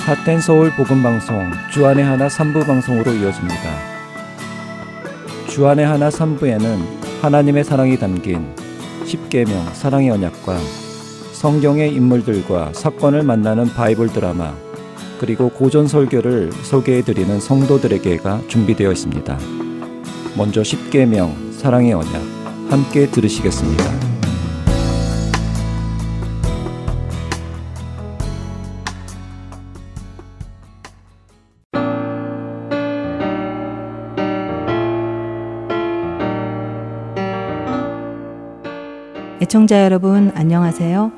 핫텐서울 복음방송 주안의 하나 3부 방송으로 이어집니다. 주안의 하나 3부에는 하나님의 사랑이 담긴 십계명 사랑의 언약과 성경의 인물들과 사건을 만나는 바이블 드라마 그리고 고전 설교를 소개해드리는 성도들에게가 준비되어 있습니다. 먼저 십계명 사랑의 언약 함께 들으시겠습니다. 애청자 여러분 안녕하세요.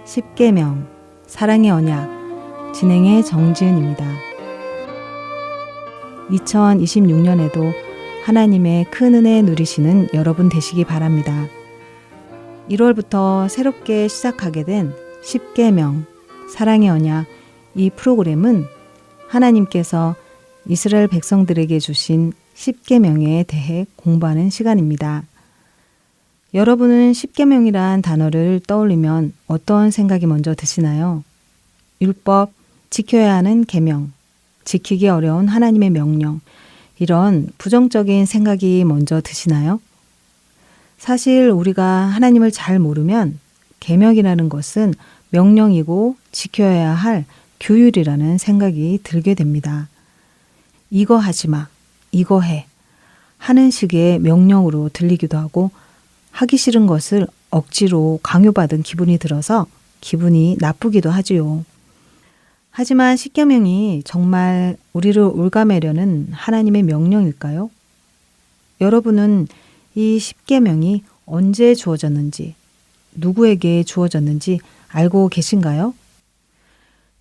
십계명 사랑의 언약 진행의 정지은입니다. 2026년에도 하나님의 큰 은혜 누리시는 여러분 되시기 바랍니다. 1월부터 새롭게 시작하게 된 십계명 사랑의 언약 이 프로그램은 하나님께서 이스라엘 백성들에게 주신 십계명에 대해 공부하는 시간입니다. 여러분은 십계명이란 단어를 떠올리면 어떤 생각이 먼저 드시나요? 율법, 지켜야 하는 계명, 지키기 어려운 하나님의 명령, 이런 부정적인 생각이 먼저 드시나요? 사실 우리가 하나님을 잘 모르면 계명이라는 것은 명령이고 지켜야 할 규율이라는 생각이 들게 됩니다. 이거 하지 마, 이거 해 하는 식의 명령으로 들리기도 하고 하기 싫은 것을 억지로 강요받은 기분이 들어서 기분이 나쁘기도 하지요. 하지만 십계명이 정말 우리를 올가매려는 하나님의 명령일까요? 여러분은 이 십계명이 언제 주어졌는지, 누구에게 주어졌는지 알고 계신가요?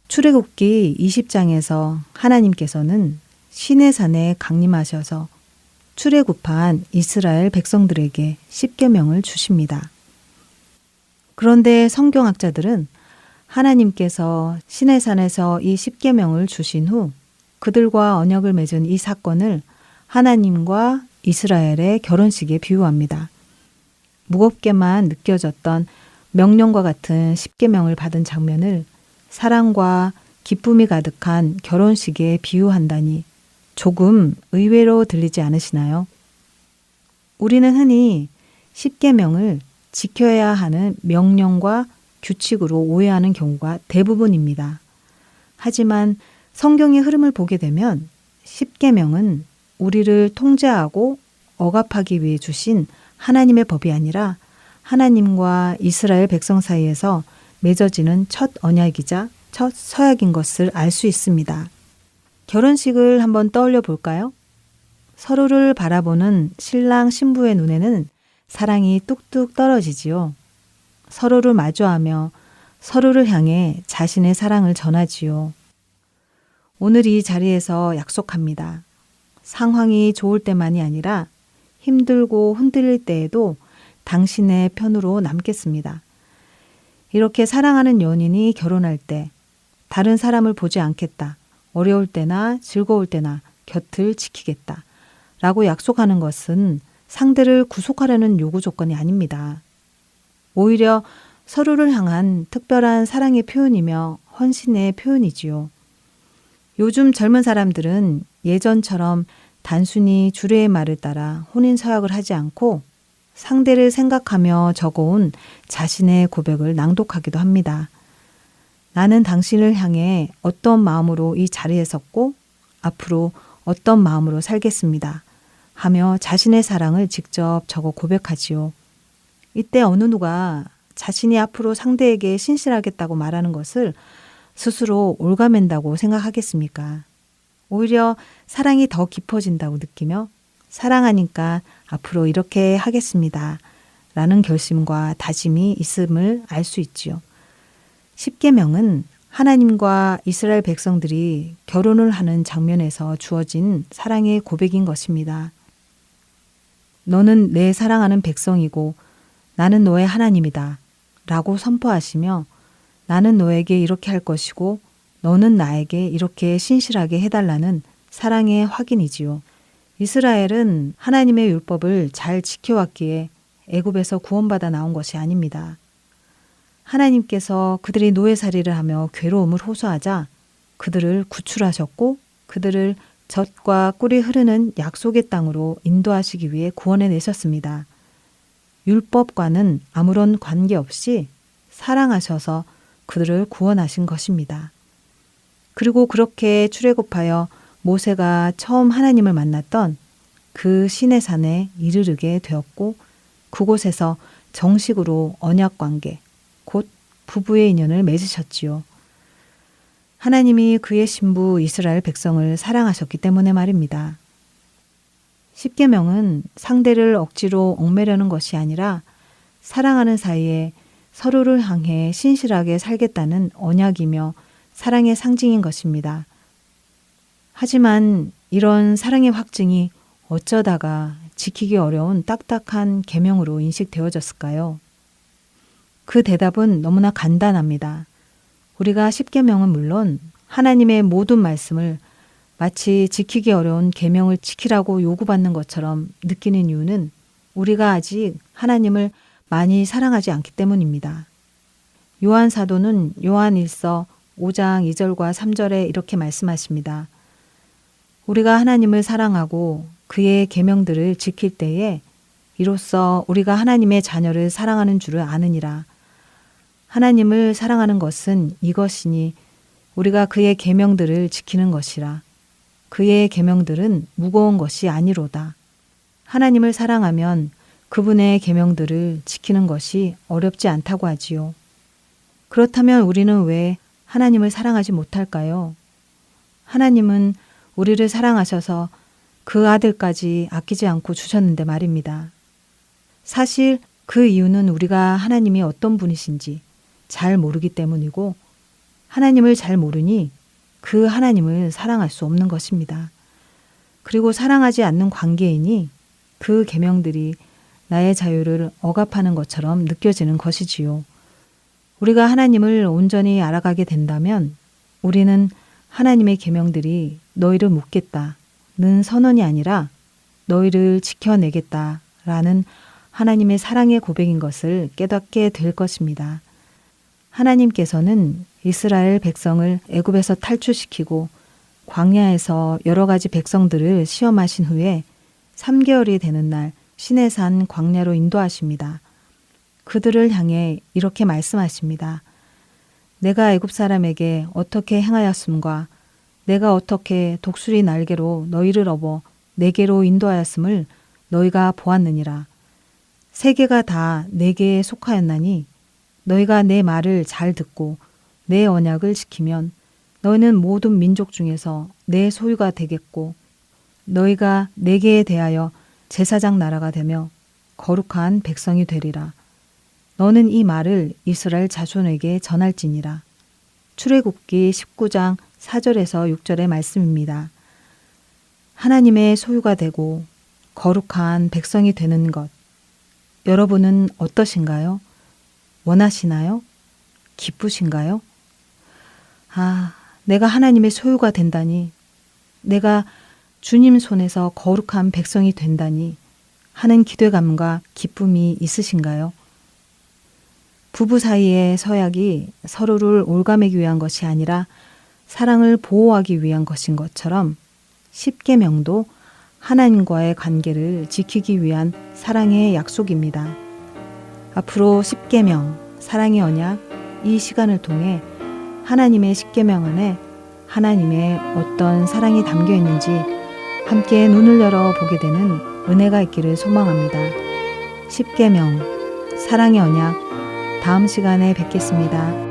출애굽기 20장에서 하나님께서는 시내산에 강림하셔서 출애굽한 이스라엘 백성들에게 십계명을 주십니다. 그런데 성경학자들은 하나님께서 시내산에서 이 십계명을 주신 후 그들과 언약을 맺은 이 사건을 하나님과 이스라엘의 결혼식에 비유합니다. 무겁게만 느껴졌던 명령과 같은 십계명을 받은 장면을 사랑과 기쁨이 가득한 결혼식에 비유한다니 조금 의외로 들리지 않으시나요? 우리는 흔히 십계명을 지켜야 하는 명령과 규칙으로 오해하는 경우가 대부분입니다. 하지만 성경의 흐름을 보게 되면 십계명은 우리를 통제하고 억압하기 위해 주신 하나님의 법이 아니라 하나님과 이스라엘 백성 사이에서 맺어지는 첫 언약이자 첫 서약인 것을 알 수 있습니다. 결혼식을 한번 떠올려 볼까요? 서로를 바라보는 신랑 신부의 눈에는 사랑이 뚝뚝 떨어지지요. 서로를 마주하며 서로를 향해 자신의 사랑을 전하지요. 오늘 이 자리에서 약속합니다. 상황이 좋을 때만이 아니라 힘들고 흔들릴 때에도 당신의 편으로 남겠습니다. 이렇게 사랑하는 연인이 결혼할 때 다른 사람을 보지 않겠다. 어려울 때나 즐거울 때나 곁을 지키겠다. 라고 약속하는 것은 상대를 구속하려는 요구 조건이 아닙니다. 오히려 서로를 향한 특별한 사랑의 표현이며 헌신의 표현이지요. 요즘 젊은 사람들은 예전처럼 단순히 주례의 말을 따라 혼인 서약을 하지 않고 상대를 생각하며 적어온 자신의 고백을 낭독하기도 합니다. 나는 당신을 향해 어떤 마음으로 이 자리에 섰고 앞으로 어떤 마음으로 살겠습니다. 하며 자신의 사랑을 직접 적어 고백하지요. 이때 어느 누가 자신이 앞으로 상대에게 신실하겠다고 말하는 것을 스스로 올가맨다고 생각하겠습니까? 오히려 사랑이 더 깊어진다고 느끼며 사랑하니까 앞으로 이렇게 하겠습니다. 라는 결심과 다짐이 있음을 알 수 있지요. 십계명은 하나님과 이스라엘 백성들이 결혼을 하는 장면에서 주어진 사랑의 고백인 것입니다. 너는 내 사랑하는 백성이고 나는 너의 하나님이다. 라고 선포하시며 나는 너에게 이렇게 할 것이고 너는 나에게 이렇게 신실하게 해달라는 사랑의 확인이지요. 이스라엘은 하나님의 율법을 잘 지켜왔기에 애굽에서 구원받아 나온 것이 아닙니다. 하나님께서 그들이 노예살이를 하며 괴로움을 호소하자 그들을 구출하셨고 그들을 젖과 꿀이 흐르는 약속의 땅으로 인도하시기 위해 구원해 내셨습니다. 율법과는 아무런 관계없이 사랑하셔서 그들을 구원하신 것입니다. 그리고 그렇게 출애굽하여 모세가 처음 하나님을 만났던 그 시내산에 이르르게 되었고 그곳에서 정식으로 언약관계, 곧 부부의 인연을 맺으셨지요. 하나님이 그의 신부 이스라엘 백성을 사랑하셨기 때문에 말입니다. 십계명은 상대를 억지로 얽매려는 것이 아니라 사랑하는 사이에 서로를 향해 신실하게 살겠다는 언약이며 사랑의 상징인 것입니다. 하지만 이런 사랑의 확증이 어쩌다가 지키기 어려운 딱딱한 계명으로 인식되어졌을까요? 그 대답은 너무나 간단합니다. 우리가 십계명은 물론 하나님의 모든 말씀을 마치 지키기 어려운 계명을 지키라고 요구받는 것처럼 느끼는 이유는 우리가 아직 하나님을 많이 사랑하지 않기 때문입니다. 요한 사도는 요한 1서 5장 2절과 3절에 이렇게 말씀하십니다. 우리가 하나님을 사랑하고 그의 계명들을 지킬 때에 이로써 우리가 하나님의 자녀를 사랑하는 줄을 아느니라. 하나님을 사랑하는 것은 이것이니 우리가 그의 계명들을 지키는 것이라. 그의 계명들은 무거운 것이 아니로다. 하나님을 사랑하면 그분의 계명들을 지키는 것이 어렵지 않다고 하지요. 그렇다면 우리는 왜 하나님을 사랑하지 못할까요? 하나님은 우리를 사랑하셔서 그 아들까지 아끼지 않고 주셨는데 말입니다. 사실 그 이유는 우리가 하나님이 어떤 분이신지 잘 모르기 때문이고 하나님을 잘 모르니 그 하나님을 사랑할 수 없는 것입니다. 그리고 사랑하지 않는 관계이니 그 계명들이 나의 자유를 억압하는 것처럼 느껴지는 것이지요. 우리가 하나님을 온전히 알아가게 된다면 우리는 하나님의 계명들이 너희를 묻겠다는 선언이 아니라 너희를 지켜내겠다라는 하나님의 사랑의 고백인 것을 깨닫게 될 것입니다. 하나님께서는 이스라엘 백성을 애굽에서 탈출시키고 광야에서 여러 가지 백성들을 시험하신 후에 3개월이 되는 날 시내산 광야로 인도하십니다. 그들을 향해 이렇게 말씀하십니다. 내가 애굽 사람에게 어떻게 행하였음과 내가 어떻게 독수리 날개로 너희를 업어 내게로 인도하였음을 너희가 보았느니라. 세계가 다 내게 속하였나니 너희가 내 말을 잘 듣고 내 언약을 지키면 너희는 모든 민족 중에서 내 소유가 되겠고 너희가 내게 대하여 제사장 나라가 되며 거룩한 백성이 되리라. 너는 이 말을 이스라엘 자손에게 전할지니라. 출애굽기 19장 4절에서 6절의 말씀입니다. 하나님의 소유가 되고 거룩한 백성이 되는 것. 여러분은 어떠신가요? 원하시나요? 기쁘신가요? 아, 내가 하나님의 소유가 된다니, 내가 주님 손에서 거룩한 백성이 된다니 하는 기대감과 기쁨이 있으신가요? 부부 사이의 서약이 서로를 올가매기 위한 것이 아니라 사랑을 보호하기 위한 것인 것처럼 십계명도 하나님과의 관계를 지키기 위한 사랑의 약속입니다. 앞으로 십계명, 사랑의 언약, 이 시간을 통해 하나님의 십계명 안에 하나님의 어떤 사랑이 담겨 있는지 함께 눈을 열어 보게 되는 은혜가 있기를 소망합니다. 십계명, 사랑의 언약, 다음 시간에 뵙겠습니다.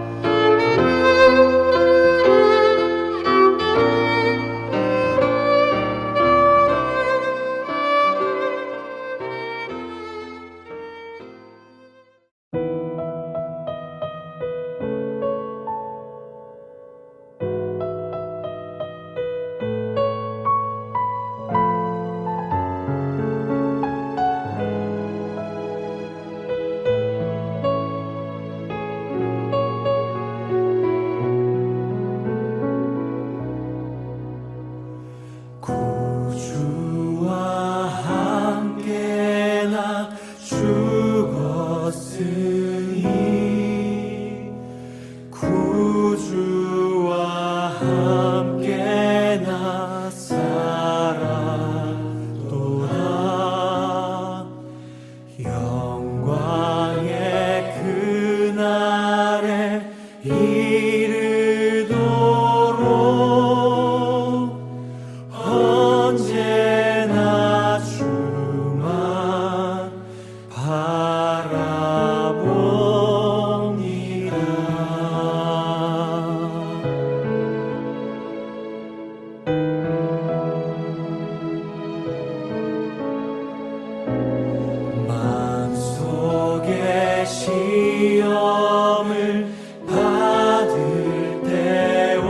시험을 받을 때와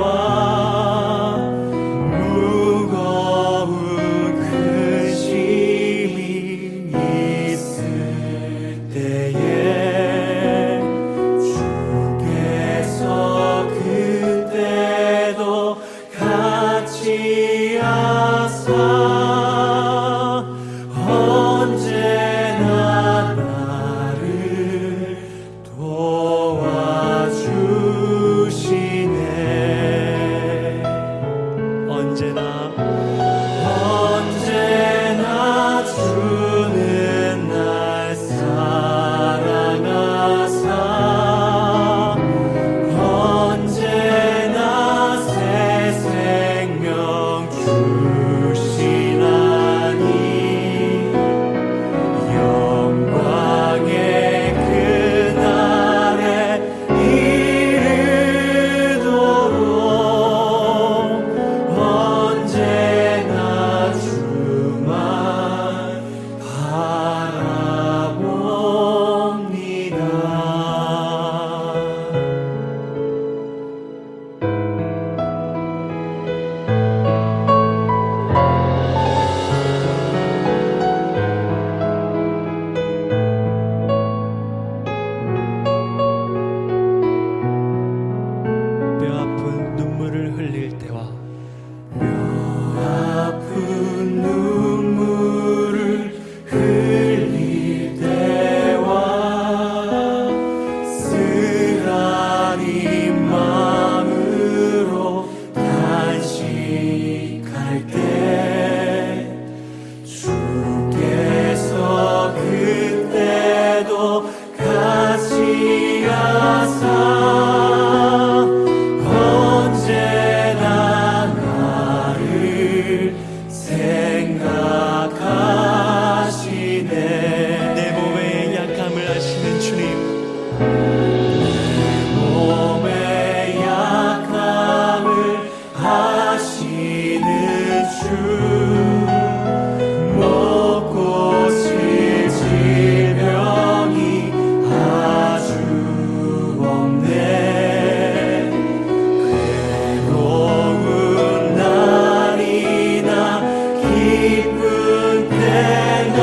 무거운 근심이 있을 때에 주께서 그때도 같이 하사 언제나 나를 도와주시네. 언제나 주는 날 사랑하사 언제나 새 생명 주시나니 영광의 그날에 이르도록 언제나 주만 바라봅니다. 뼈아픈 눈물을 흘릴 때와 뼈아픈 눈물을 흘릴 때와 쓰라린 마음으로 단식할 때 주께서 그때도 같이 하사 언제나 나를 생각하시네. 내 몸의 약함을 아시는 주님, 몸의 약함을 아시는 주, 못 고칠 질병이 아주 없네. 괴로운 날이나 기쁜 때나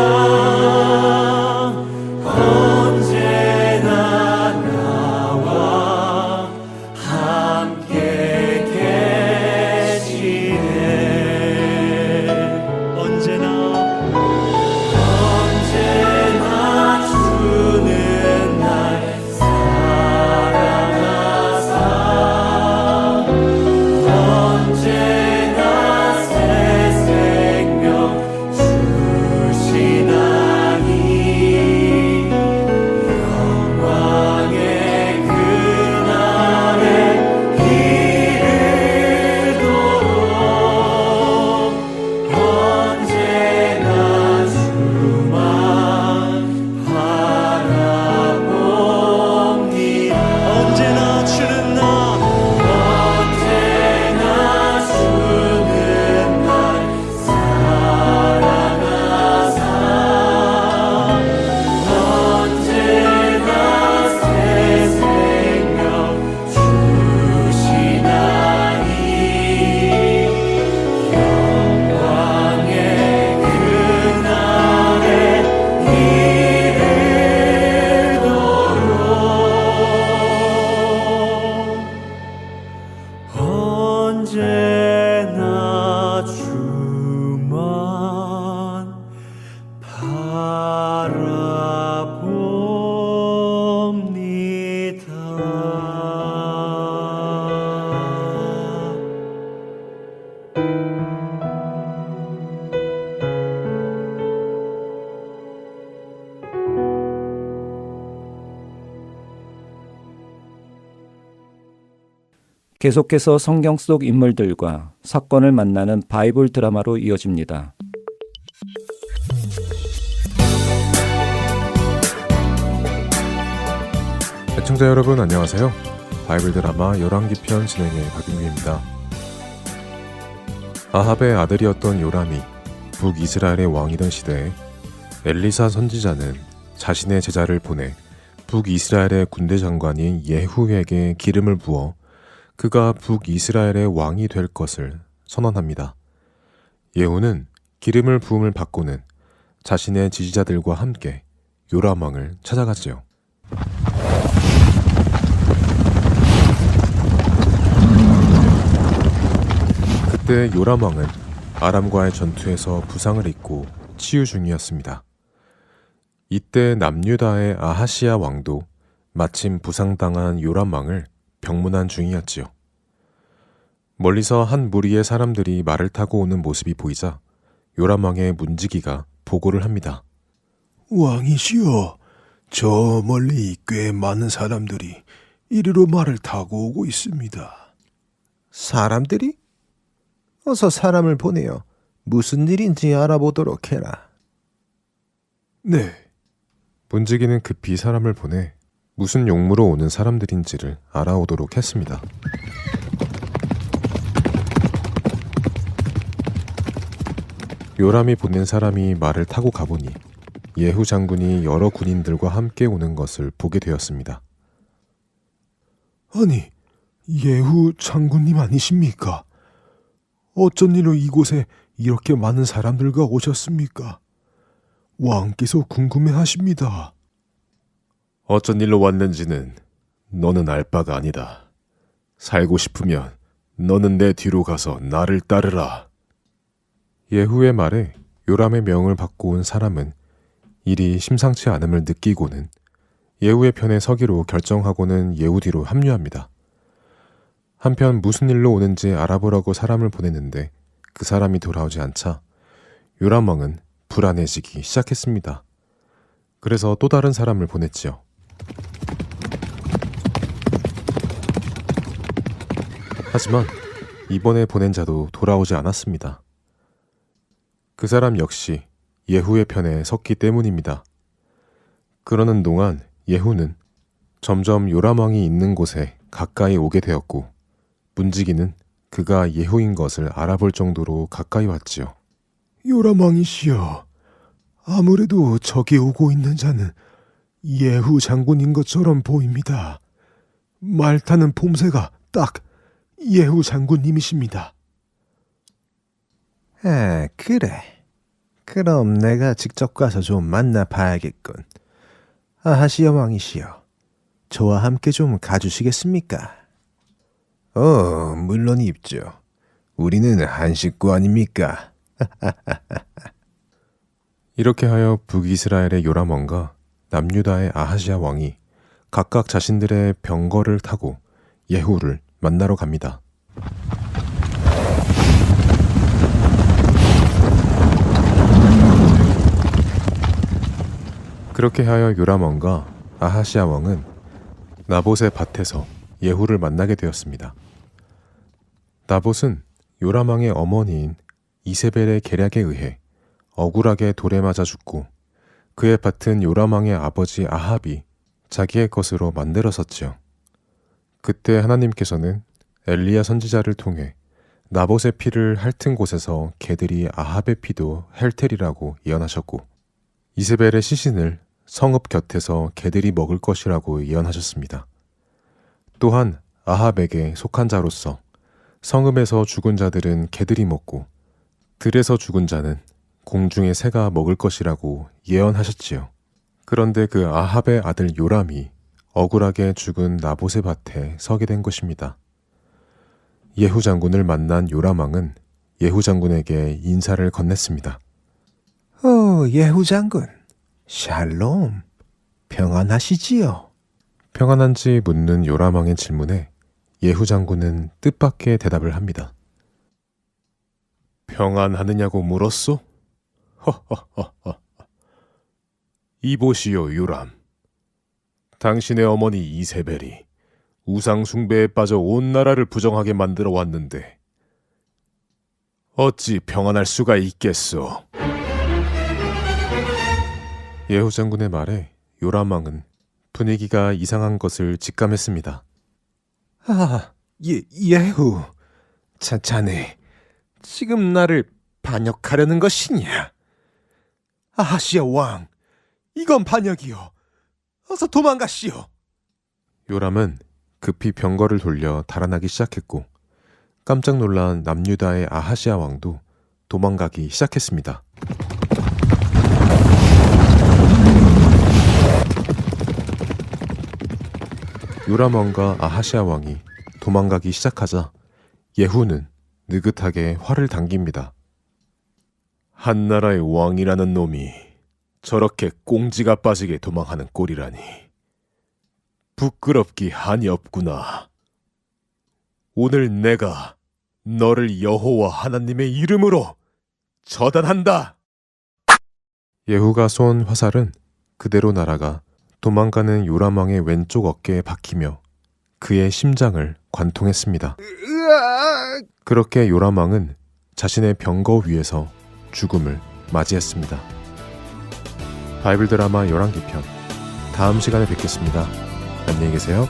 언제나 나와 함께 계시네. 언제나 주는 날 사랑하사 언제나 새 생명 주시나니 영광의 그날에 이르도록 언제나 주만 바라봅니다. 언제나 주는 날 사랑하사 언제나 새 생명 주시나니 영광의 그날에 이르도록 언제나 주만 계속해서 성경 속 인물들과 사건을 만나는 바이블 드라마로 이어집니다. 시청자 여러분 안녕하세요. 바이블 드라마 열왕기편 진행의 박윤규입니다. 아합의 아들이었던 요람이 북이스라엘의 왕이던 시대에 엘리사 선지자는 자신의 제자를 보내 북이스라엘의 군대 장관인 예후에게 기름을 부어 그가 북이스라엘의 왕이 될 것을 선언합니다. 예후는 기름을 부음을 받고는 자신의 지지자들과 함께 요람 왕을 찾아갔지요. 그때 요람 왕은 아람과의 전투에서 부상을 입고 치유 중이었습니다. 이때 남유다의 아하시야 왕도 마침 부상당한 요람 왕을 병문안 중이었지요. 멀리서 한 무리의 사람들이 말을 타고 오는 모습이 보이자 요람 왕의 문지기가 보고를 합니다. 왕이시여, 저 멀리 꽤 많은 사람들이 이리로 말을 타고 오고 있습니다. 사람들이? 어서 사람을 보내어 무슨 일인지 알아보도록 해라. 네, 문지기는 급히 사람을 보내 무슨 용무로 오는 사람들인지를 알아오도록 했습니다. 요람이 보낸 사람이 말을 타고 가보니 예후 장군이 여러 군인들과 함께 오는 것을 보게 되었습니다. 아니, 예후 장군님 아니십니까? 어쩐 일로 이곳에 이렇게 많은 사람들과 오셨습니까? 왕께서 궁금해하십니다. 어쩐 일로 왔는지는 너는 알 바가 아니다. 살고 싶으면 너는 내 뒤로 가서 나를 따르라. 예후의 말에 요람의 명을 받고 온 사람은 일이 심상치 않음을 느끼고는 예후의 편에 서기로 결정하고는 예후 뒤로 합류합니다. 한편 무슨 일로 오는지 알아보라고 사람을 보냈는데 그 사람이 돌아오지 않자 요람 왕은 불안해지기 시작했습니다. 그래서 또 다른 사람을 보냈지요. 하지만 이번에 보낸 자도 돌아오지 않았습니다. 그 사람 역시 예후의 편에 섰기 때문입니다. 그러는 동안 예후는 점점 요람 왕이 있는 곳에 가까이 오게 되었고 문지기는 그가 예후인 것을 알아볼 정도로 가까이 왔지요. 요람 왕이시여, 아무래도 저기 오고 있는 자는 예후 장군인 것처럼 보입니다. 말 타는 폼새가 딱 예후 장군님이십니다. 아, 그래. 그럼 내가 직접 가서 좀 만나봐야겠군. 아하시야 왕이시여, 저와 함께 좀 가주시겠습니까? 물론 입죠. 우리는 한 식구 아닙니까? 이렇게 하여 북이스라엘의 요람 왕과 남유다의 아하시야 왕이 각각 자신들의 병거를 타고 예후를 만나러 갑니다. 그렇게 하여 요람 왕과 아하시야 왕은 나봇의 밭에서 예후를 만나게 되었습니다. 나봇은 요람 왕의 어머니인 이세벨의 계략에 의해 억울하게 돌에 맞아 죽고 그의 밭은 요람 왕의 아버지 아합이 자기의 것으로 만들었었지요. 그때 하나님께서는 엘리야 선지자를 통해 나봇의 피를 핥은 곳에서 개들이 아합의 피도 핥으리라고 예언하셨고 이세벨의 시신을 성읍 곁에서 개들이 먹을 것이라고 예언하셨습니다. 또한 아합에게 속한 자로서 성읍에서 죽은 자들은 개들이 먹고 들에서 죽은 자는 공중의 새가 먹을 것이라고 예언하셨지요. 그런데 그 아합의 아들 요람이 억울하게 죽은 나봇의 밭에 서게 된 것입니다. 예후 장군을 만난 요람 왕은 예후 장군에게 인사를 건넸습니다. 예후 장군, 샬롬, 평안하시지요? 평안한지 묻는 요람 왕의 질문에 예후 장군은 뜻밖의 대답을 합니다. 평안하느냐고 물었소? 허허허허. 이보시오 요람. 당신의 어머니 이세벨이 우상 숭배에 빠져 온 나라를 부정하게 만들어 왔는데 어찌 평안할 수가 있겠소? 예후 장군의 말에 요람 왕은 분위기가 이상한 것을 직감했습니다. 예후. 자네, 지금 나를 반역하려는 것이냐? 아하시야 왕, 이건 반역이요. 어서 도망가시오. 요람은 급히 병거를 돌려 달아나기 시작했고 깜짝 놀란 남유다의 아하시아 왕도 도망가기 시작했습니다. 요람 왕과 아하시아 왕이 도망가기 시작하자 예후는 느긋하게 활을 당깁니다. 한나라의 왕이라는 놈이 저렇게 꽁지가 빠지게 도망하는 꼴이라니. 부끄럽기 한이 없구나. 오늘 내가 너를 여호와 하나님의 이름으로 처단한다. 예후가 쏜 화살은 그대로 날아가 도망가는 요람 왕의 왼쪽 어깨에 박히며 그의 심장을 관통했습니다. 그렇게 요람 왕은 자신의 병거 위에서 죽음을 맞이했습니다. 바이블 드라마 11기 편 다음 시간에 뵙겠습니다. 안녕히 계세요.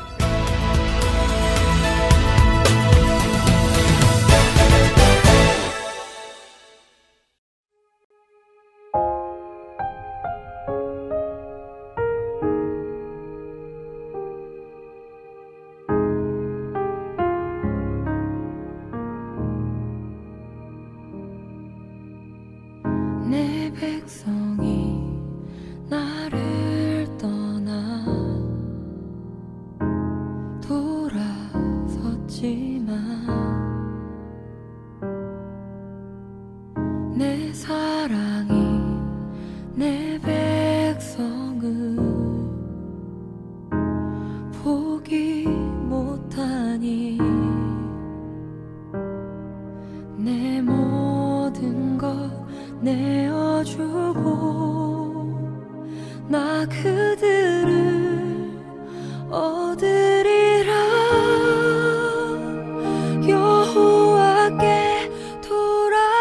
내 백성이 나를 떠나 돌아섰지만 내 사랑이 내 백성을 포기 못하니 내 모든 것 내어주고 나 그들을 얻으리라. 여호와께 돌아가자.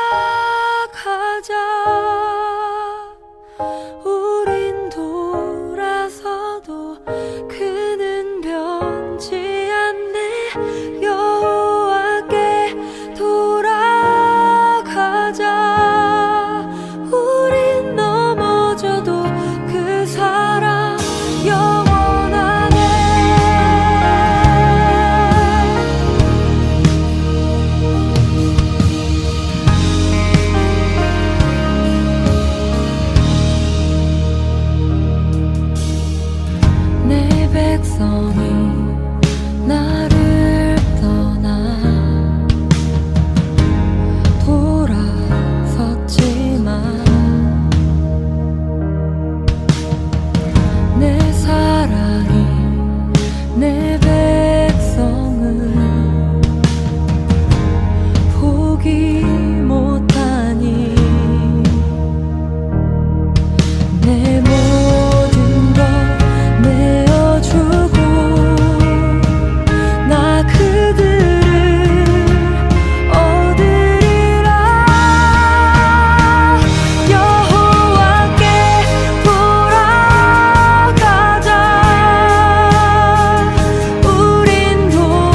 우린 돌아서도 그는 변치 않네. 여호와께 돌아가자. 우린 넘어져도 그 사랑 영원하네. 내 백성이 나를 떠나 돌아섰지만 내 사랑이 내 백성을 포기 못하니 내 모든 것 내어주고 나 그들을 얻으리라. 여호와께 돌아가자. 우린 돌아서도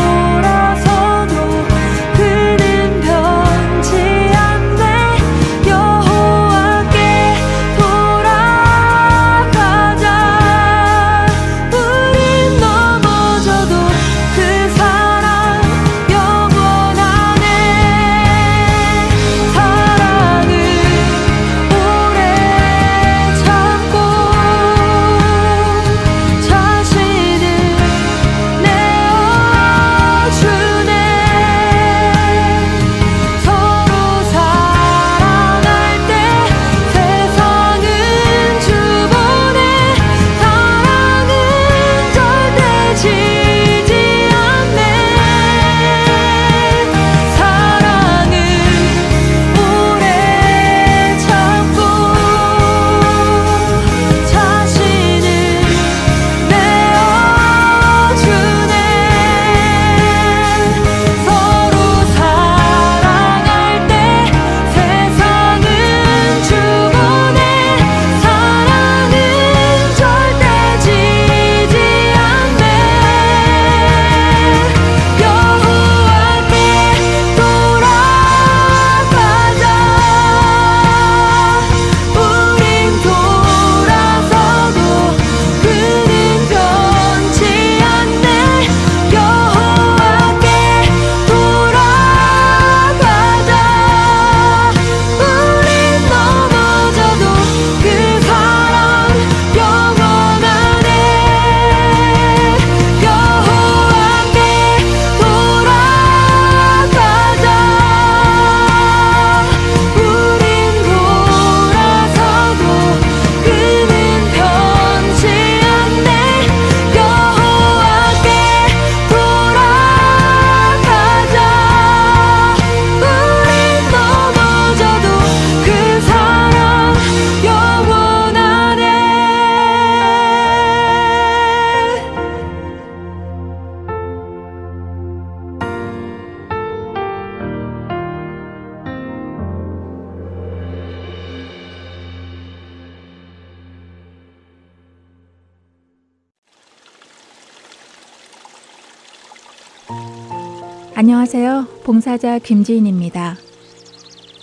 안녕하세요. 봉사자 김지인입니다.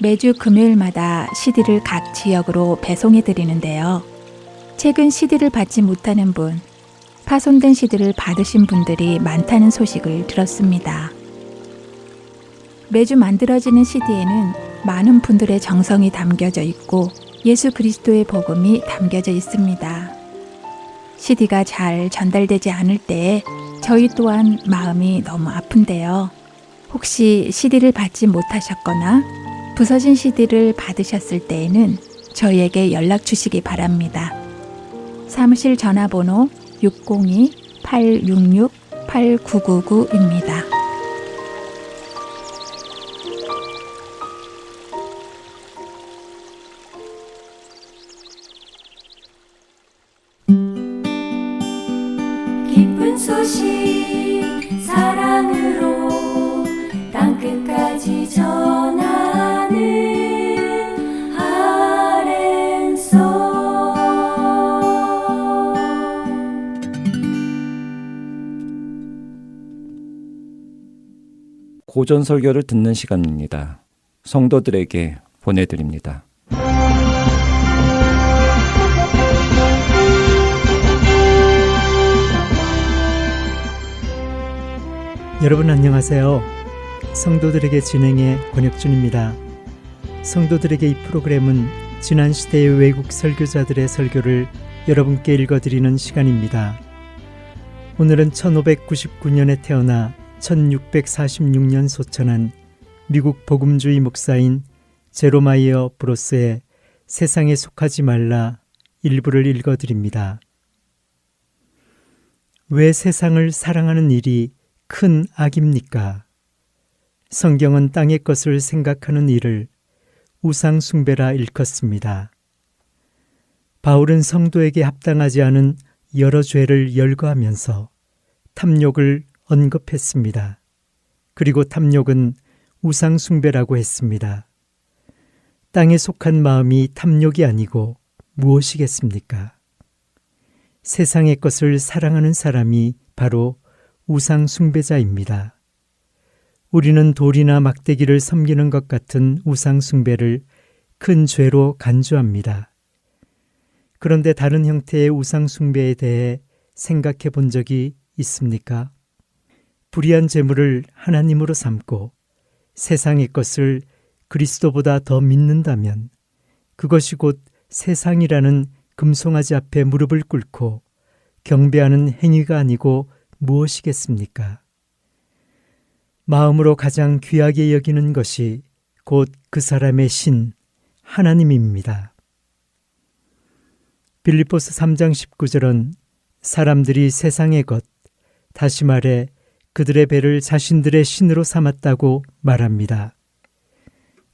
매주 금요일마다 CD를 각 지역으로 배송해 드리는데요. 최근 CD를 받지 못하는 분, 파손된 CD를 받으신 분들이 많다는 소식을 들었습니다. 매주 만들어지는 CD에는 많은 분들의 정성이 담겨져 있고 예수 그리스도의 복음이 담겨져 있습니다. CD가 잘 전달되지 않을 때에 저희 또한 마음이 너무 아픈데요. 혹시 CD를 받지 못하셨거나 부서진 CD를 받으셨을 때에는 저희에게 연락 주시기 바랍니다. 사무실 전화번호 602-866-8999입니다. 기쁜 소식 사랑으로 땅끝까지 전하는 아랜송. 고전 설교를 듣는 시간입니다. 성도들에게 보내드립니다. 여러분 안녕하세요. 성도들에게 진행의 권혁준입니다. 성도들에게 이 프로그램은 지난 시대의 외국 설교자들의 설교를 여러분께 읽어드리는 시간입니다. 오늘은 1599년에 태어나 1646년 소천한 미국 복음주의 목사인 제로마이어 브로스의 세상에 속하지 말라 일부를 읽어드립니다. 왜 세상을 사랑하는 일이 큰 악입니까? 성경은 땅의 것을 생각하는 일을 우상 숭배라 일컫습니다. 바울은 성도에게 합당하지 않은 여러 죄를 열거하면서 탐욕을 언급했습니다. 그리고 탐욕은 우상 숭배라고 했습니다. 땅에 속한 마음이 탐욕이 아니고 무엇이겠습니까? 세상의 것을 사랑하는 사람이 바로 우상 숭배자입니다. 우리는 돌이나 막대기를 섬기는 것 같은 우상 숭배를 큰 죄로 간주합니다. 그런데 다른 형태의 우상 숭배에 대해 생각해 본 적이 있습니까? 불의한 재물을 하나님으로 삼고 세상의 것을 그리스도보다 더 믿는다면 그것이 곧 세상이라는 금송아지 앞에 무릎을 꿇고 경배하는 행위가 아니고 무엇이겠습니까? 마음으로 가장 귀하게 여기는 것이 곧 그 사람의 신, 하나님입니다. 빌립보서 3장 19절은 사람들이 세상의 것, 다시 말해 그들의 배를 자신들의 신으로 삼았다고 말합니다.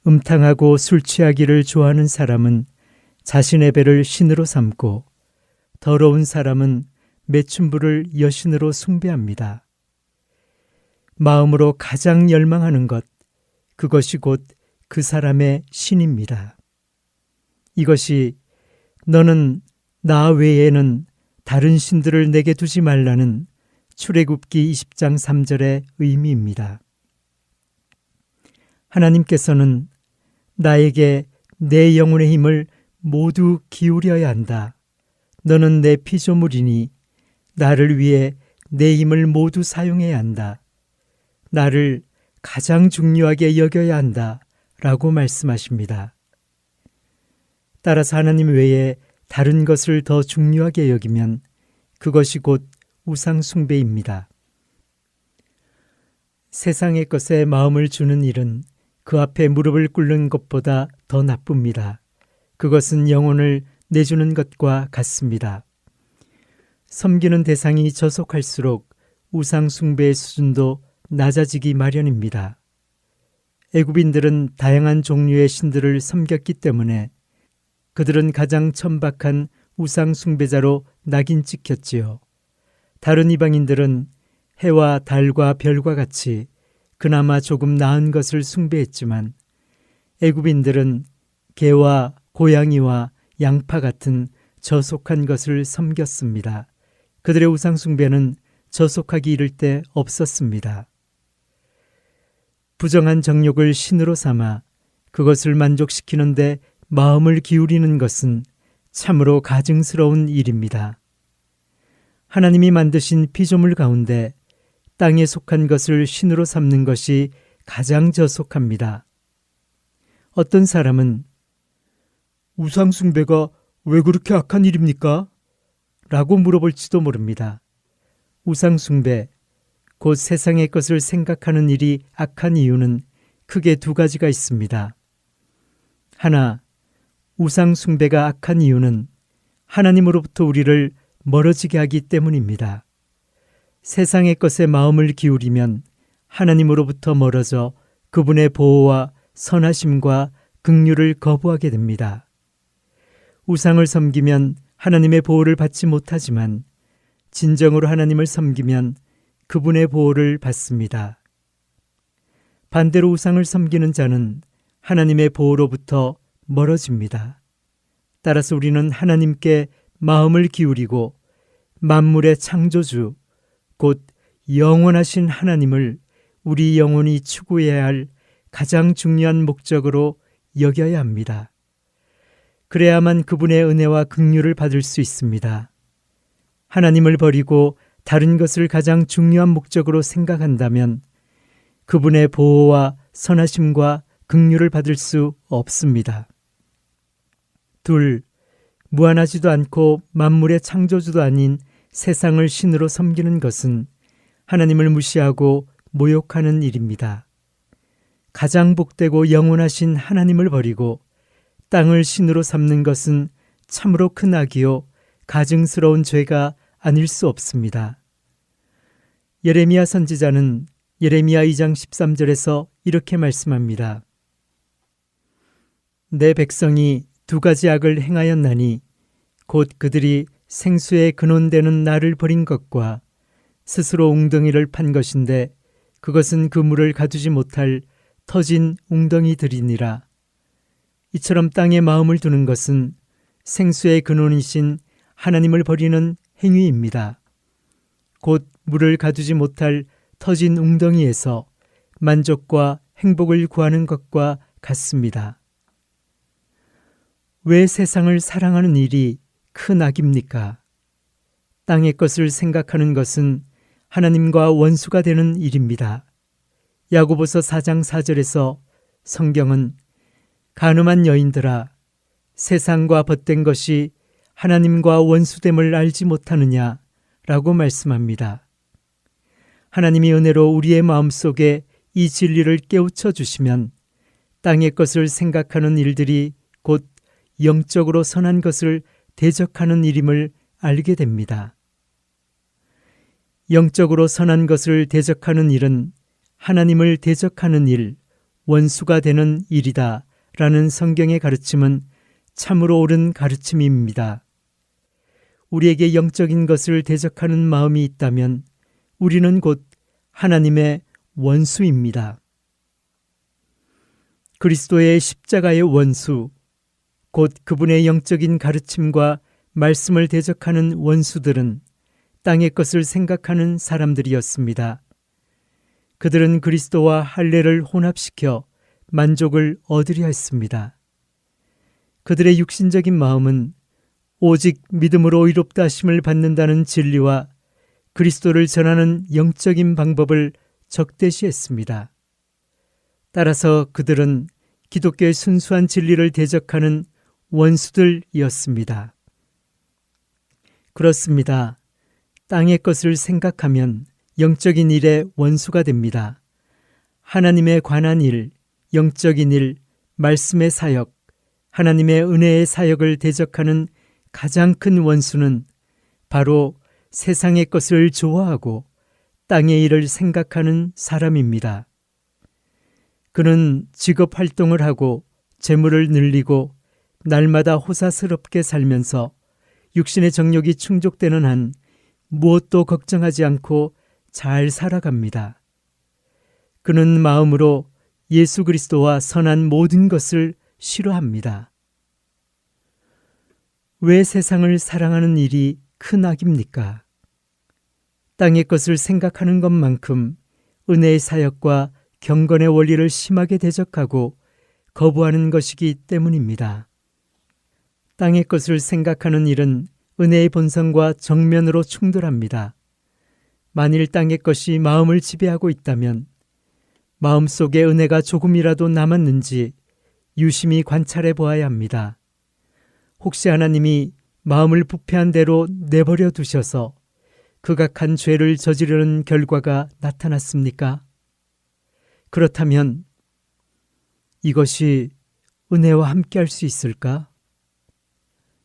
음탕하고 술 취하기를 좋아하는 사람은 자신의 배를 신으로 삼고 더러운 사람은 매춘부를 여신으로 숭배합니다. 마음으로 가장 열망하는 것, 그것이 곧 그 사람의 신입니다. 이것이 너는 나 외에는 다른 신들을 내게 두지 말라는 출애굽기 20장 3절의 의미입니다. 하나님께서는 나에게 내 영혼의 힘을 모두 기울여야 한다. 너는 내 피조물이니 나를 위해 내 힘을 모두 사용해야 한다. 나를 가장 중요하게 여겨야 한다. 라고 말씀하십니다. 따라서 하나님 외에 다른 것을 더 중요하게 여기면 그것이 곧 우상 숭배입니다. 세상의 것에 마음을 주는 일은 그 앞에 무릎을 꿇는 것보다 더 나쁩니다. 그것은 영혼을 내주는 것과 같습니다. 섬기는 대상이 저속할수록 우상 숭배의 수준도 낮아지기 마련입니다. 애굽인들은 다양한 종류의 신들을 섬겼기 때문에 그들은 가장 천박한 우상 숭배자로 낙인 찍혔지요. 다른 이방인들은 해와 달과 별과 같이 그나마 조금 나은 것을 숭배했지만 애굽인들은 개와 고양이와 양파 같은 저속한 것을 섬겼습니다. 그들의 우상 숭배는 저속하기 이를 데 없었습니다. 부정한 정욕을 신으로 삼아 그것을 만족시키는데 마음을 기울이는 것은 참으로 가증스러운 일입니다. 하나님이 만드신 피조물 가운데 땅에 속한 것을 신으로 삼는 것이 가장 저속합니다. 어떤 사람은 우상 숭배가 왜 그렇게 악한 일입니까? 라고 물어볼지도 모릅니다. 우상 숭배, 곧 세상의 것을 생각하는 일이 악한 이유는 크게 두 가지가 있습니다. 하나, 우상 숭배가 악한 이유는 하나님으로부터 우리를 멀어지게 하기 때문입니다. 세상의 것에 마음을 기울이면 하나님으로부터 멀어져 그분의 보호와 선하심과 긍휼을 거부하게 됩니다. 우상을 섬기면 하나님의 보호를 받지 못하지만 진정으로 하나님을 섬기면 그분의 보호를 받습니다. 반대로 우상을 섬기는 자는 하나님의 보호로부터 멀어집니다. 따라서 우리는 하나님께 마음을 기울이고 만물의 창조주, 곧 영원하신 하나님을 우리 영혼이 추구해야 할 가장 중요한 목적으로 여겨야 합니다. 그래야만 그분의 은혜와 긍휼을 받을 수 있습니다. 하나님을 버리고 다른 것을 가장 중요한 목적으로 생각한다면 그분의 보호와 선하심과 긍휼을 받을 수 없습니다. 둘, 무한하지도 않고 만물의 창조주도 아닌 세상을 신으로 섬기는 것은 하나님을 무시하고 모욕하는 일입니다. 가장 복되고 영원하신 하나님을 버리고 땅을 신으로 삼는 것은 참으로 큰 악이요 가증스러운 죄가 아닐 수 없습니다. 예레미야 선지자는 예레미야 2장 13절에서 이렇게 말씀합니다. 내 백성이 두 가지 악을 행하였나니 곧 그들이 생수의 근원되는 나를 버린 것과 스스로 웅덩이를 판 것인데 그것은 그 물을 가두지 못할 터진 웅덩이들이니라. 이처럼 땅에 마음을 두는 것은 생수의 근원이신 하나님을 버리는 행위입니다. 곧 물을 가두지 못할 터진 웅덩이에서 만족과 행복을 구하는 것과 같습니다. 왜 세상을 사랑하는 일이 큰 악입니까? 땅의 것을 생각하는 것은 하나님과 원수가 되는 일입니다. 야고보서 4장 4절에서 성경은 간음한 여인들아, 세상과 벗된 것이 하나님과 원수됨을 알지 못하느냐 라고 말씀합니다. 하나님이 은혜로 우리의 마음속에 이 진리를 깨우쳐 주시면 땅의 것을 생각하는 일들이 곧 영적으로 선한 것을 대적하는 일임을 알게 됩니다. 영적으로 선한 것을 대적하는 일은 하나님을 대적하는 일, 원수가 되는 일이다 라는 성경의 가르침은 참으로 옳은 가르침입니다. 우리에게 영적인 것을 대적하는 마음이 있다면 우리는 곧 하나님의 원수입니다. 그리스도의 십자가의 원수, 곧 그분의 영적인 가르침과 말씀을 대적하는 원수들은 땅의 것을 생각하는 사람들이었습니다. 그들은 그리스도와 할례를 혼합시켜 만족을 얻으려 했습니다. 그들의 육신적인 마음은 오직 믿음으로 의롭다 하심을 받는다는 진리와 그리스도를 전하는 영적인 방법을 적대시했습니다. 따라서 그들은 기독교의 순수한 진리를 대적하는 원수들이었습니다. 그렇습니다. 땅의 것을 생각하면 영적인 일의 원수가 됩니다. 하나님에 관한 일, 영적인 일, 말씀의 사역, 하나님의 은혜의 사역을 대적하는 가장 큰 원수는 바로 세상의 것을 좋아하고 땅의 일을 생각하는 사람입니다. 그는 직업 활동을 하고 재물을 늘리고 날마다 호사스럽게 살면서 육신의 정욕이 충족되는 한 무엇도 걱정하지 않고 잘 살아갑니다. 그는 마음으로 예수 그리스도와 선한 모든 것을 싫어합니다. 왜 세상을 사랑하는 일이 큰 악입니까? 땅의 것을 생각하는 것만큼 은혜의 사역과 경건의 원리를 심하게 대적하고 거부하는 것이기 때문입니다. 땅의 것을 생각하는 일은 은혜의 본성과 정면으로 충돌합니다. 만일 땅의 것이 마음을 지배하고 있다면 마음속에 은혜가 조금이라도 남았는지 유심히 관찰해 보아야 합니다. 혹시 하나님이 마음을 부패한 대로 내버려 두셔서 극악한 죄를 저지르는 결과가 나타났습니까? 그렇다면 이것이 은혜와 함께할 수 있을까?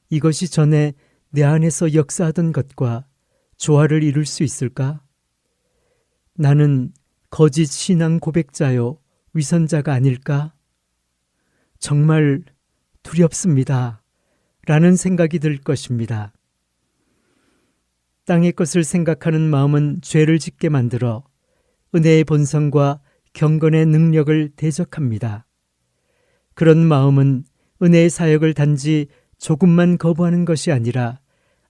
이것이 전에 내 안에서 역사하던 것과 조화를 이룰 수 있을까? 나는 거짓 신앙 고백자요 위선자가 아닐까? 정말 두렵습니다. 라는 생각이 들 것입니다. 땅의 것을 생각하는 마음은 죄를 짓게 만들어 은혜의 본성과 경건의 능력을 대적합니다. 그런 마음은 은혜의 사역을 단지 조금만 거부하는 것이 아니라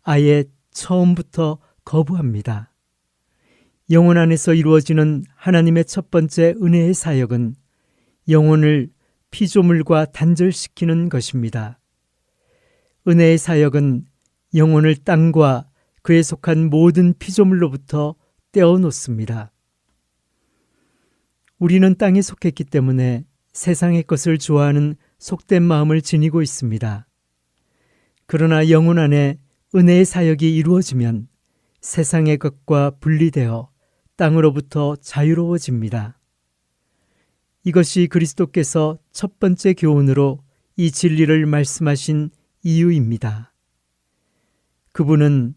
아예 처음부터 거부합니다. 영혼 안에서 이루어지는 하나님의 첫 번째 은혜의 사역은 영혼을 피조물과 단절시키는 것입니다. 은혜의 사역은 영혼을 땅과 그에 속한 모든 피조물로부터 떼어놓습니다. 우리는 땅에 속했기 때문에 세상의 것을 좋아하는 속된 마음을 지니고 있습니다. 그러나 영혼 안에 은혜의 사역이 이루어지면 세상의 것과 분리되어 땅으로부터 자유로워집니다. 이것이 그리스도께서 첫 번째 교훈으로 이 진리를 말씀하신 이유입니다. 그분은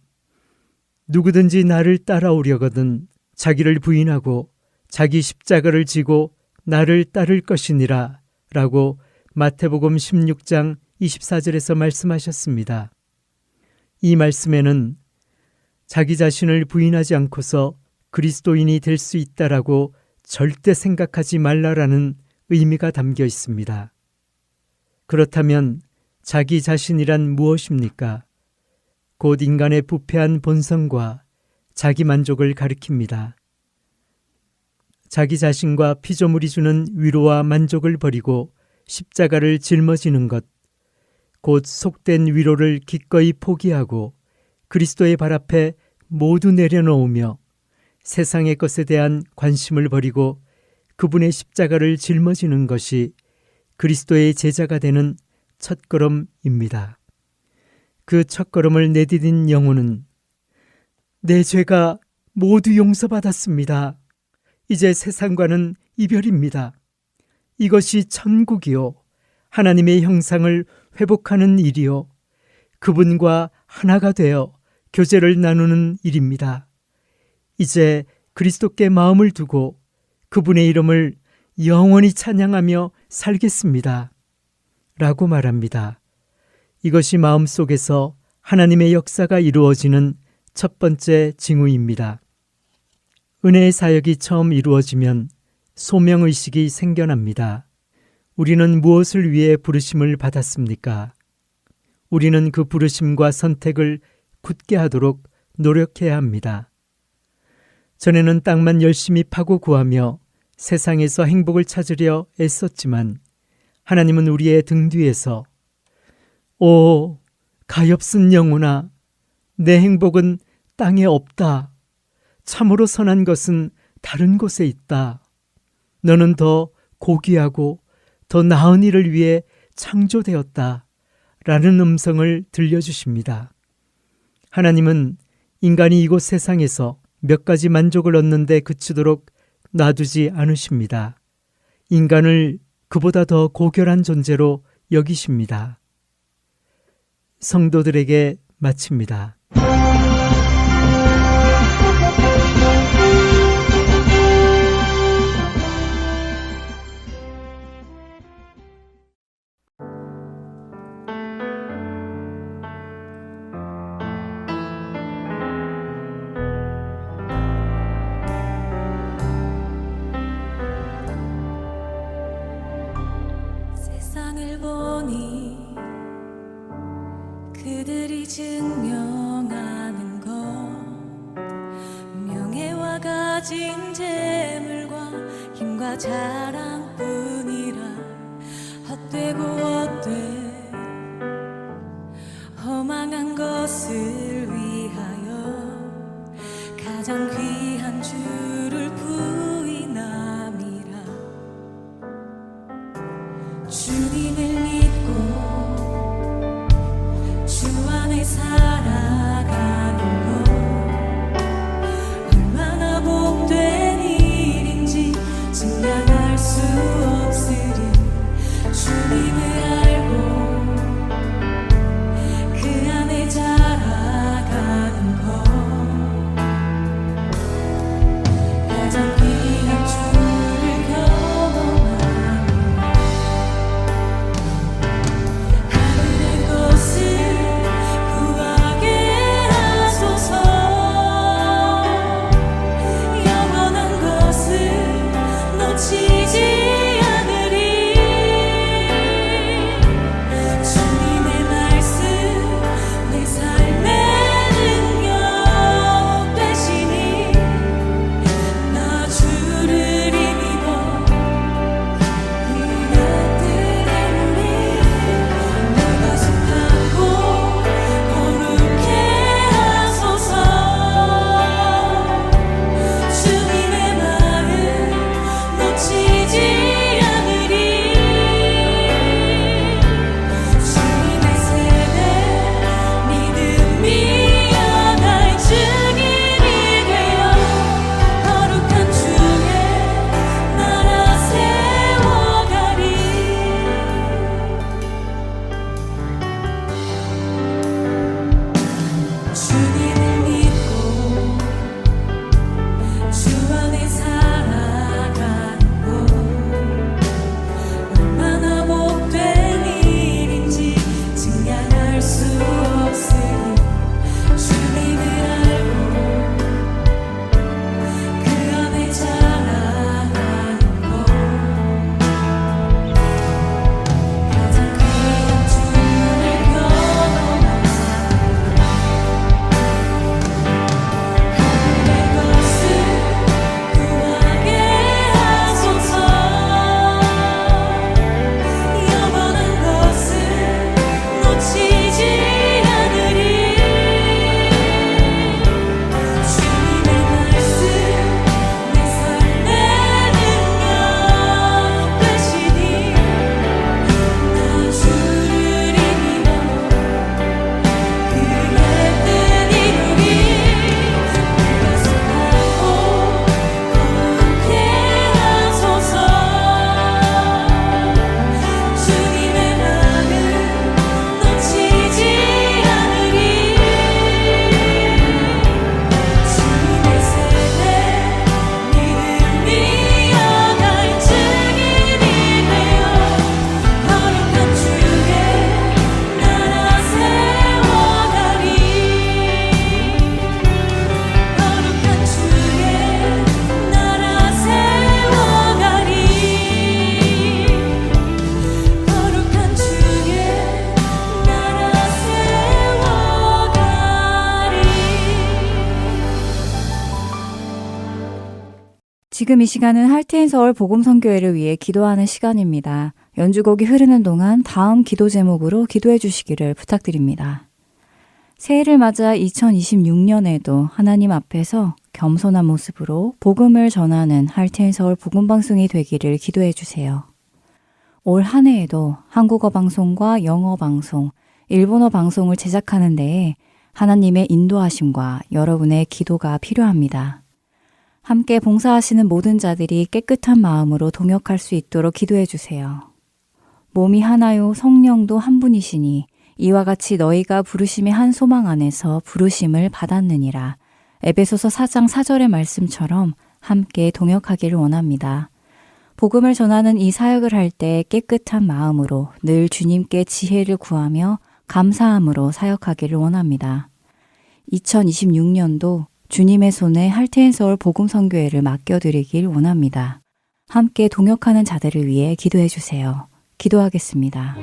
누구든지 나를 따라오려거든 자기를 부인하고 자기 십자가를 지고 나를 따를 것이니라 라고 마태복음 16장 24절에서 말씀하셨습니다. 이 말씀에는 자기 자신을 부인하지 않고서 그리스도인이 될 수 있다라고 절대 생각하지 말라라는 의미가 담겨 있습니다. 그렇다면 자기 자신이란 무엇입니까? 곧 인간의 부패한 본성과 자기 만족을 가리킵니다. 자기 자신과 피조물이 주는 위로와 만족을 버리고 십자가를 짊어지는 것, 곧 속된 위로를 기꺼이 포기하고 그리스도의 발 앞에 모두 내려놓으며 세상의 것에 대한 관심을 버리고 그분의 십자가를 짊어지는 것이 그리스도의 제자가 되는 첫걸음입니다. 그 첫걸음을 내디딘 영혼은 내 죄가 모두 용서받았습니다. 이제 세상과는 이별입니다. 이것이 천국이요, 하나님의 형상을 회복하는 일이요, 그분과 하나가 되어 교제를 나누는 일입니다. 이제 그리스도께 마음을 두고 그분의 이름을 영원히 찬양하며 살겠습니다. 라고 말합니다. 이것이 마음속에서 하나님의 역사가 이루어지는 첫 번째 징후입니다. 은혜의 사역이 처음 이루어지면 소명의식이 생겨납니다. 우리는 무엇을 위해 부르심을 받았습니까? 우리는 그 부르심과 선택을 굳게 하도록 노력해야 합니다. 전에는 땅만 열심히 파고 구하며 세상에서 행복을 찾으려 애썼지만 하나님은 우리의 등 뒤에서 오, 가엾은 영혼아, 내 행복은 땅에 없다. 참으로 선한 것은 다른 곳에 있다. 너는 더 고귀하고 더 나은 일을 위해 창조되었다. 라는 음성을 들려주십니다. 하나님은 인간이 이곳 세상에서 몇 가지 만족을 얻는데 그치도록 놔두지 않으십니다. 인간을 그보다 더 고결한 존재로 여기십니다. 성도들에게 마칩니다. 세상을 보니 그들이 증명하는 것, 명예와 가진 재물과 힘과 다 자랑뿐이라 헛되고 헛돼 허망한 것을 위하여 가장 귀한 주를 부인함이라. 주님을 믿고 주 안에 살아가는 것 얼마나 복된 일인지 증명할 수 없으리. 주님을 알고 그 안에 자라가는 것 가장 귀한 주를 경험하는 하늘의 것을 구하게 하소서. 영원한 것을 놓치지 않으리. 주님의 말씀 내 삶의 능력 되시니 나 주를 힘입어 그의 뜻에 누리. 내가 속하고 거룩해 하소서. 주님의 마음 놓치지 않으리. 주님의 세대 믿음이 하나의 증인이 되어 거룩한 주의 나라 세워가리. 주님을 믿고 주 안에 살아가는 것 얼마나 복된 일인지 증명할 수 없으니. 주님을 알고 그 안에 자라가는 것 가장 귀한 주를 경험하는 하늘의 것을 구하게 하소서. 영원한 것을 놓치지 않으리. 주님의 말씀 내 삶의 능력 되시니 나 주를 힘입어 그의 뜻 이루리. 내가 속하고 거룩해 하소서. 주님의 마음 놓치지 않으리. 주님의 세대 믿음이 하나의 증인이 되어 거룩한 주의 나라 세워가리. 거룩한 주의 나라 세워가리. 거룩한 주의 나라 세워가리. 지금 이 시간은 할트앤서울 복음선교회를 위해 기도하는 시간입니다. 연주곡이 흐르는 동안 다음 기도 제목으로 기도해 주시기를 부탁드립니다. 새해를 맞아 2026년에도 하나님 앞에서 겸손한 모습으로 복음을 전하는 할트앤서울 복음방송이 되기를 기도해 주세요. 올 한 해에도 한국어 방송과 영어 방송, 일본어 방송을 제작하는 데에 하나님의 인도하심과 여러분의 기도가 필요합니다. 함께 봉사하시는 모든 자들이 깨끗한 마음으로 동역할 수 있도록 기도해 주세요. 몸이 하나요 성령도 한 분이시니 이와 같이 너희가 부르심의 한 소망 안에서 부르심을 받았느니라. 에베소서 4장 4절의 말씀처럼 함께 동역하기를 원합니다. 복음을 전하는 이 사역을 할 때 깨끗한 마음으로 늘 주님께 지혜를 구하며 감사함으로 사역하기를 원합니다. 2026년도 주님의 손에 할트앤서울 복음선교회를 맡겨드리길 원합니다. 함께 동역하는 자들을 위해 기도해 주세요. 기도하겠습니다.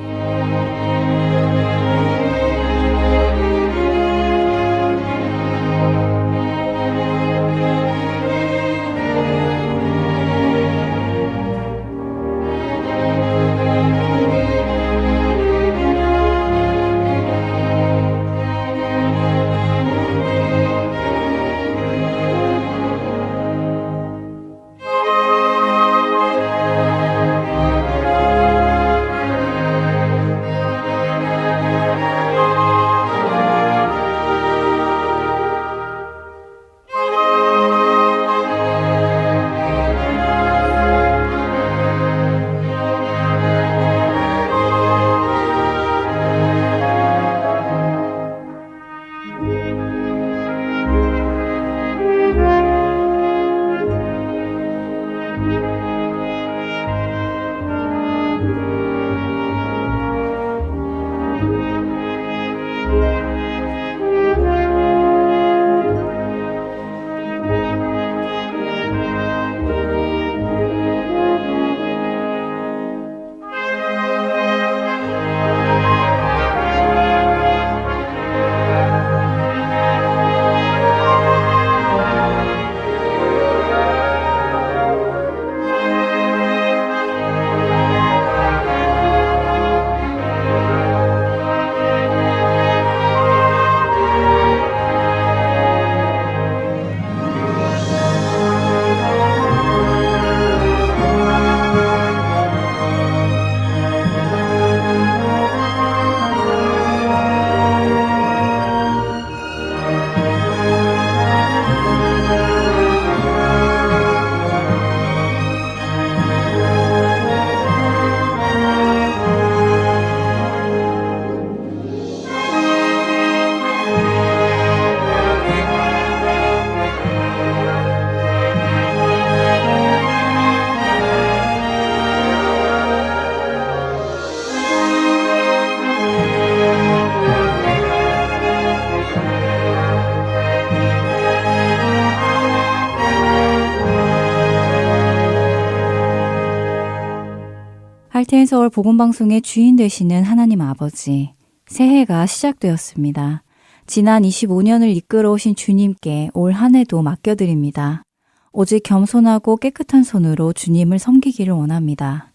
할텐 서울 복음방송의 주인 되시는 하나님 아버지, 새해가 시작되었습니다. 지난 25년을 이끌어오신 주님께 올 한 해도 맡겨드립니다. 오직 겸손하고 깨끗한 손으로 주님을 섬기기를 원합니다.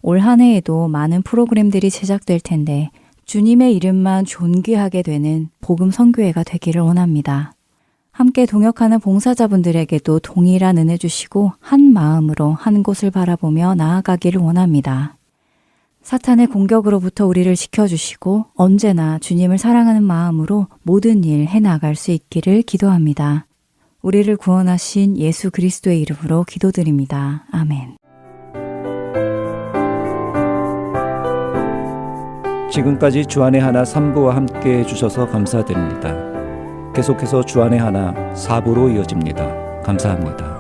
올 한 해에도 많은 프로그램들이 제작될 텐데 주님의 이름만 존귀하게 되는 복음 선교회가 되기를 원합니다. 함께 동역하는 봉사자분들에게도 동일한 은혜 주시고 한 마음으로 한 곳을 바라보며 나아가기를 원합니다. 사탄의 공격으로부터 우리를 지켜주시고 언제나 주님을 사랑하는 마음으로 모든 일 해나갈 수 있기를 기도합니다. 우리를 구원하신 예수 그리스도의 이름으로 기도드립니다. 아멘. 지금까지 주안의 하나 3부와 함께 해주셔서 감사드립니다. 계속해서 주안의 하나 4부로 이어집니다. 감사합니다.